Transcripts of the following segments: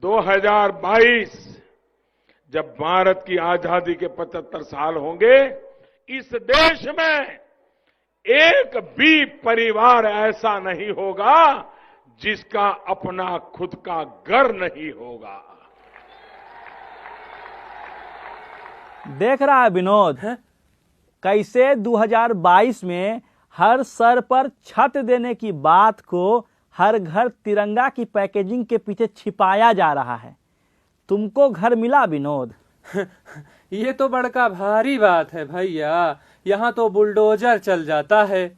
2022 जब भारत की आजादी के 75 साल होंगे, इस देश में एक भी परिवार ऐसा नहीं होगा जिसका अपना खुद का घर नहीं होगा। देख रहा है विनोद कैसे 2022 में हर सर पर छत देने की बात को हर घर तिरंगा की पैकेजिंग के पीछे छिपाया जा रहा है। तुमको घर मिला विनोद? ये तो बड़का भारी बात है भैया, यहाँ तो बुलडोजर चल जाता है।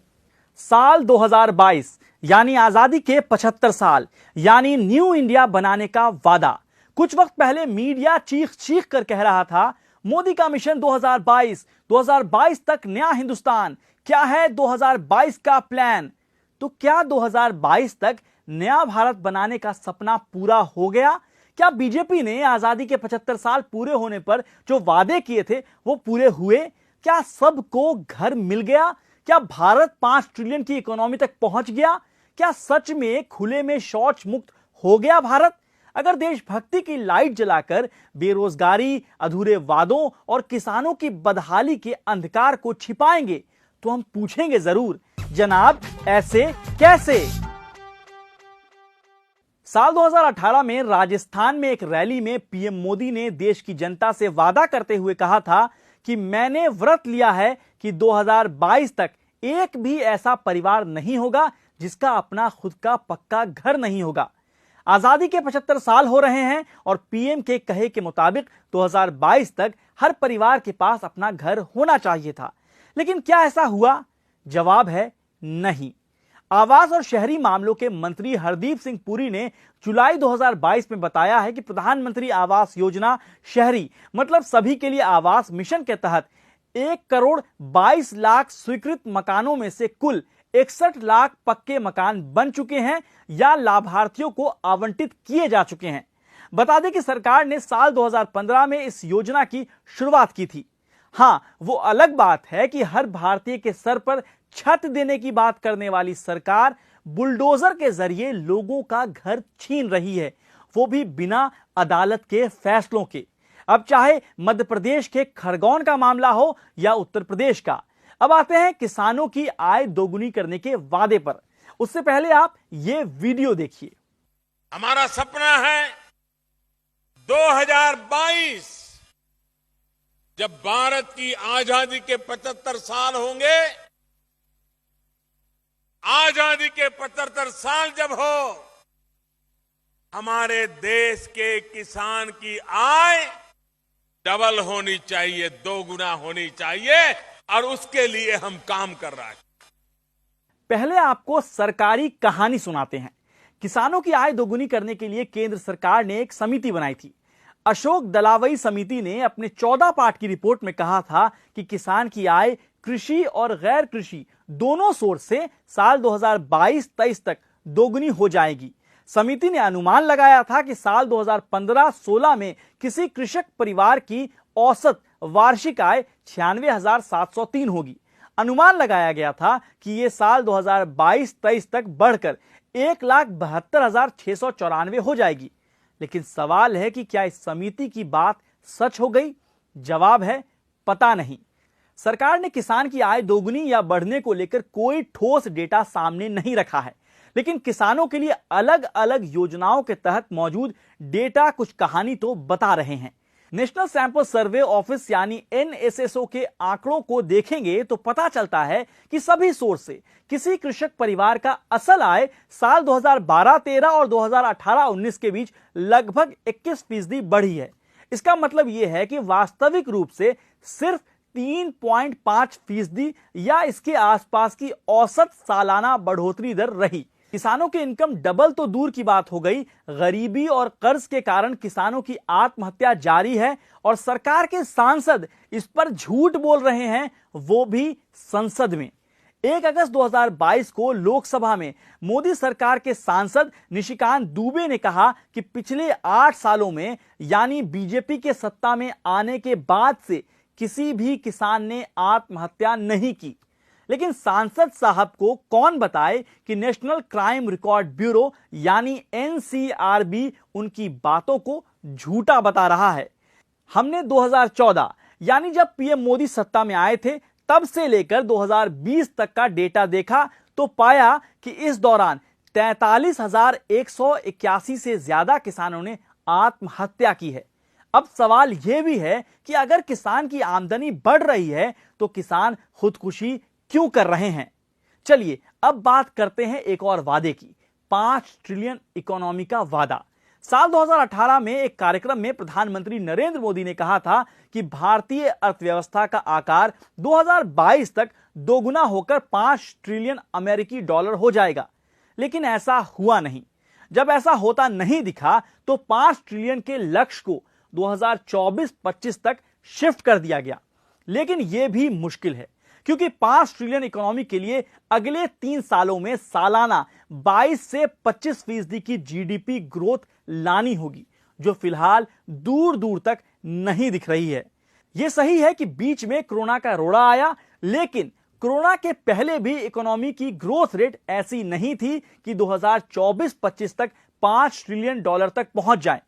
साल 2022 यानी आजादी के 75 साल यानी न्यू इंडिया बनाने का वादा। कुछ वक्त पहले मीडिया चीख चीख कर कह रहा था मोदी का मिशन 2022 तक नया हिंदुस्तान। क्या है 2022 का प्लान? तो क्या 2022 तक नया भारत बनाने का सपना पूरा हो गया? क्या बीजेपी ने आजादी के 75 साल पूरे होने पर जो वादे किए थे वो पूरे हुए? क्या सबको घर मिल गया? क्या भारत 5 ट्रिलियन की इकोनॉमी तक पहुंच गया? क्या सच में खुले में शौच मुक्त हो गया भारत? अगर देशभक्ति की लाइट जलाकर बेरोजगारी, अधूरे वादों और किसानों की बदहाली के अंधकार को छिपाएंगे तो हम पूछेंगे जरूर, जनाब ऐसे कैसे? साल 2018 में राजस्थान में एक रैली में पीएम मोदी ने देश की जनता से वादा करते हुए कहा था कि मैंने व्रत लिया है कि 2022 तक एक भी ऐसा परिवार नहीं होगा जिसका अपना खुद का पक्का घर नहीं होगा। आजादी के 75 साल हो रहे हैं और पीएम के कहे के मुताबिक 2022 तक हर परिवार के पास अपना घर होना चाहिए था। लेकिन क्या ऐसा हुआ? जवाब है नहीं। आवास और शहरी मामलों के मंत्री हरदीप सिंह पुरी ने जुलाई 2022 में बताया है कि प्रधानमंत्री आवास योजना शहरी मतलब सभी के लिए आवास मिशन के तहत 1,22,00,000 स्वीकृत मकानों में से कुल 61 लाख पक्के मकान बन चुके हैं या लाभार्थियों को आवंटित किए जा चुके हैं। बता दें कि सरकार ने साल 2015 में इस योजना की शुरुआत की थी। हां, वो अलग बात है कि हर भारतीय के सर पर छत देने की बात करने वाली सरकार बुलडोजर के जरिए लोगों का घर छीन रही है, वो भी बिना अदालत के फैसलों के। अब चाहे मध्य प्रदेश के खरगोन का मामला हो या उत्तर प्रदेश का। अब आते हैं किसानों की आय दोगुनी करने के वादे पर। उससे पहले आप ये वीडियो देखिए। हमारा सपना है 2022 जब भारत की आजादी के 75 साल होंगे, आजादी के 75 साल जब हो, हमारे देश के किसान की आय डबल होनी चाहिए, 2 गुना होनी चाहिए और उसके लिए हम काम कर रहे हैं। पहले आपको सरकारी कहानी सुनाते हैं। किसानों की आय दोगुनी करने के लिए केंद्र सरकार ने एक समिति बनाई थी। अशोक दलावई समिति ने अपने 14 पार्ट की रिपोर्ट में कहा था कि किसान की आय कृषि और गैर कृषि दोनों सोर्स से साल 2022-23 तक दोगुनी हो जाएगी। समिति ने अनुमान लगाया था कि साल 2015-16 में किसी कृषक परिवार की औसत वार्षिक आय 96,703 होगी। अनुमान लगाया गया था कि यह साल 2022-23 तक बढ़कर 1,72,694 हो जाएगी। लेकिन सवाल है कि क्या इस समिति की बात सच हो गई? जवाब है पता नहीं। सरकार ने किसान की आय दोगुनी या बढ़ने को लेकर कोई ठोस डेटा सामने नहीं रखा है, लेकिन किसानों के लिए अलग अलग योजनाओं के तहत मौजूद डेटा कुछ कहानी तो बता रहे हैं। नेशनल सैंपल सर्वे ऑफिस यानी NSSO के आंकड़ों को देखेंगे तो पता चलता है कि सभी सोर्स से किसी कृषक परिवार का असल आय साल 2012-13 और 2018-19 के बीच लगभग 21% बढ़ी है। इसका मतलब यह है कि वास्तविक रूप से सिर्फ 3.5% या इसके आसपास की औसत सालाना बढ़ोतरी दर रही। किसानों के इनकम डबल तो दूर की बात हो गई, गरीबी और कर्ज के कारण किसानों की आत्महत्या जारी है और सरकार के सांसद इस पर झूठ बोल रहे हैं, वो भी संसद में। 1 अगस्त 2022 को लोकसभा में मोदी सरकार के सांसद निशिकांत दुबे ने कहा कि पिछले 8 सालों में यानी बीजेपी के सत्ता में आने के बाद से किसी भी किसान ने आत्महत्या नहीं की। लेकिन सांसद साहब को कौन बताए कि नेशनल क्राइम रिकॉर्ड ब्यूरो यानी एनसीआरबी उनकी बातों को झूठा बता रहा है। हमने 2014 यानी जब पीएम मोदी सत्ता में आए थे तब से लेकर 2020 तक का डेटा देखा तो पाया कि इस दौरान 43,181 से ज्यादा किसानों ने आत्महत्या की है। अब सवाल यह भी है कि अगर किसान की आमदनी बढ़ रही है तो किसान खुदकुशी क्यों कर रहे हैं। चलिए अब बात करते हैं एक और वादे की, 5 ट्रिलियन इकोनॉमी का वादा। साल 2018 में एक कार्यक्रम में प्रधानमंत्री नरेंद्र मोदी ने कहा था कि भारतीय अर्थव्यवस्था का आकार 2022 तक दोगुना होकर 5 ट्रिलियन अमेरिकी डॉलर हो जाएगा, लेकिन ऐसा हुआ नहीं। जब ऐसा होता नहीं दिखा तो 5 ट्रिलियन के लक्ष्य को 2024-25 तक शिफ्ट कर दिया गया। लेकिन यह भी मुश्किल है क्योंकि 5 ट्रिलियन इकोनॉमी के लिए अगले 3 सालों में सालाना 22 से 25% की जीडीपी ग्रोथ लानी होगी, जो फिलहाल दूर दूर तक नहीं दिख रही है। यह सही है कि बीच में कोरोना का रोड़ा आया, लेकिन कोरोना के पहले भी इकोनॉमी की ग्रोथ रेट ऐसी नहीं थी कि 2024-25 तक 5 ट्रिलियन डॉलर तक पहुंच जाए।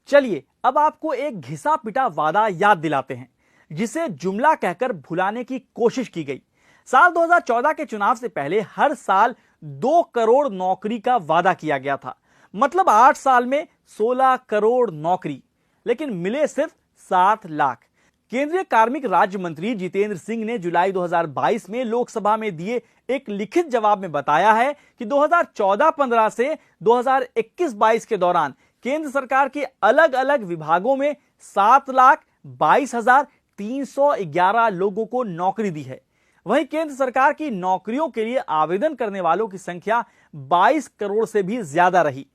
चलिए अब आपको एक घिसा पिटा वादा याद दिलाते हैं जिसे जुमला कहकर भुलाने की कोशिश की गई। साल 2014 के चुनाव से पहले हर साल 2 करोड़ नौकरी का वादा किया गया था, मतलब 8 साल में 16 करोड़ नौकरी, लेकिन मिले सिर्फ 7 लाख। केंद्रीय कार्मिक राज्य मंत्री जितेंद्र सिंह ने जुलाई 2022 में लोकसभा में दिए एक लिखित जवाब में बताया है कि 2014-15 से 2021-22 के दौरान केंद्र सरकार के अलग अलग विभागों में 7,22,311 लोगों को नौकरी दी है। वहीं केंद्र सरकार की नौकरियों के लिए आवेदन करने वालों की संख्या 22 करोड़ से भी ज्यादा रही।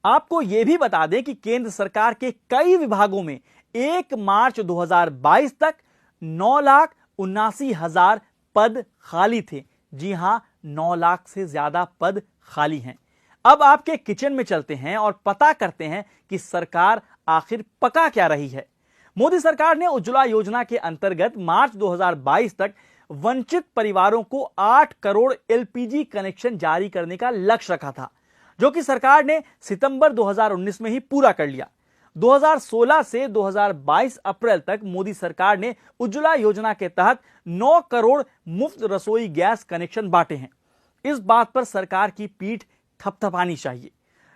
आपको यह भी बता दें कि केंद्र सरकार के कई विभागों में 1 मार्च 2022 तक 9,79,000 पद खाली थे। जी हां, 9 लाख से ज्यादा पद खाली हैं। अब आपके किचन में चलते हैं और पता करते हैं कि सरकार आखिर पका क्या रही है। मोदी सरकार ने उज्ज्वला योजना के अंतर्गत मार्च 2022 तक वंचित परिवारों को 8 करोड़ एलपीजी कनेक्शन जारी करने का लक्ष्य रखा था, जो कि सरकार ने सितंबर 2019 में ही पूरा कर लिया। 2016 से 2022 अप्रैल तक मोदी सरकार ने उज्ज्वला योजना के तहत 9 करोड़ मुफ्त रसोई गैस कनेक्शन बांटे हैं। इस बात पर सरकार की पीठ थपथपानी चाहिए,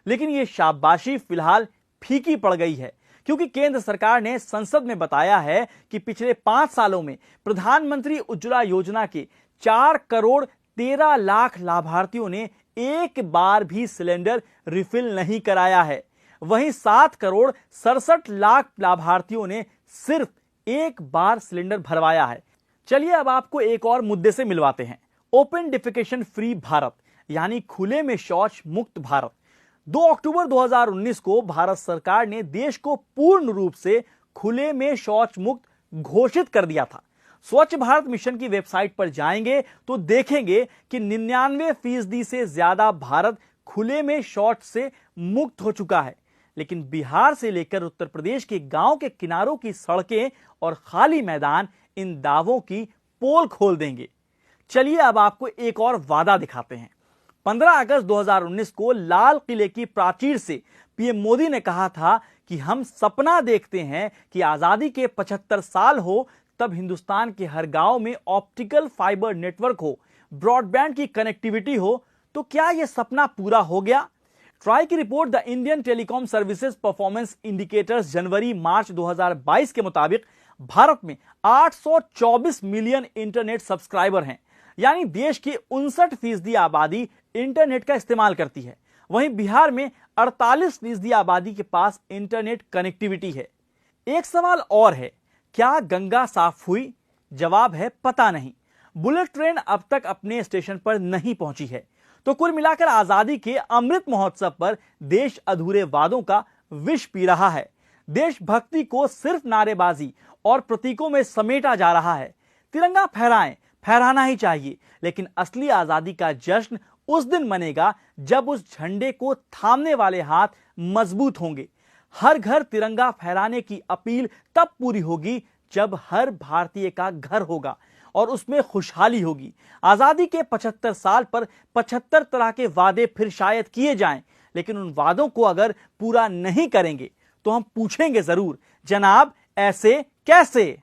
लेकिन यह शाबाशी फिलहाल फीकी पड़ गई है क्योंकि केंद्र सरकार ने संसद में बताया है कि पिछले 5 सालों में प्रधानमंत्री उज्ज्वला योजना के 4 करोड़ 13 लाख लाभार्थियों ने एक बार भी सिलेंडर रिफिल नहीं कराया है। वहीं 7 करोड़ 67 लाख लाभार्थियों ने सिर्फ एक बार सिलेंडर भरवाया है। चलिए अब आपको एक और मुद्दे से मिलवाते हैं, ओपन डिफिकेशन फ्री भारत यानी खुले में शौच मुक्त भारत। 2 अक्टूबर 2019 को भारत सरकार ने देश को पूर्ण रूप से खुले में शौच मुक्त घोषित कर दिया था। स्वच्छ भारत मिशन की वेबसाइट पर जाएंगे तो देखेंगे कि 99% से ज्यादा भारत खुले में शौच से मुक्त हो चुका है। लेकिन बिहार से लेकर उत्तर प्रदेश के गांव के किनारों की सड़कें और खाली मैदान इन दावों की पोल खोल देंगे। चलिए अब आपको एक और वादा दिखाते हैं। 15 अगस्त 2019 को लाल किले की प्राचीर से पीएम मोदी ने कहा था कि हम सपना देखते हैं कि आजादी के 75 साल हो तब हिंदुस्तान के हर गांव में ऑप्टिकल फाइबर नेटवर्क हो, ब्रॉडबैंड की कनेक्टिविटी हो। तो क्या यह सपना पूरा हो गया? ट्राई की report the Indian telecom services performance indicators जनवरी मार्च 2022 के मुताबिक भारत में 824 मिलियन इंटरनेट सब्सक्राइबर हैं, यानी देश की 59% आबादी इंटरनेट का इस्तेमाल करती है। वहीं बिहार में 48% आबादी के पास इंटरनेट कनेक्टिविटी है। एक सवाल और है, क्या गंगा साफ हुई? जवाब है पता नहीं। बुलेट ट्रेन अब तक अपने स्टेशन पर नहीं पहुंची है। तो कुल मिलाकर आजादी के अमृत महोत्सव पर देश अधूरे वादों का विष पी रहा है। देशभक्ति को सिर्फ नारेबाजी और प्रतीकों में समेटा जा रहा है। तिरंगा फहराएं, फहराना ही चाहिए, लेकिन असली आजादी का जश्न उस दिन मनेगा जब उस झंडे को थामने वाले हाथ मजबूत होंगे। हर घर तिरंगा फहराने की अपील तब पूरी होगी जब हर भारतीय का घर होगा और उसमें खुशहाली होगी। आजादी के 75 साल पर 75 तरह के वादे फिर शायद किए जाएं, लेकिन उन वादों को अगर पूरा नहीं करेंगे तो हम पूछेंगे जरूर, जनाब ऐसे कैसे।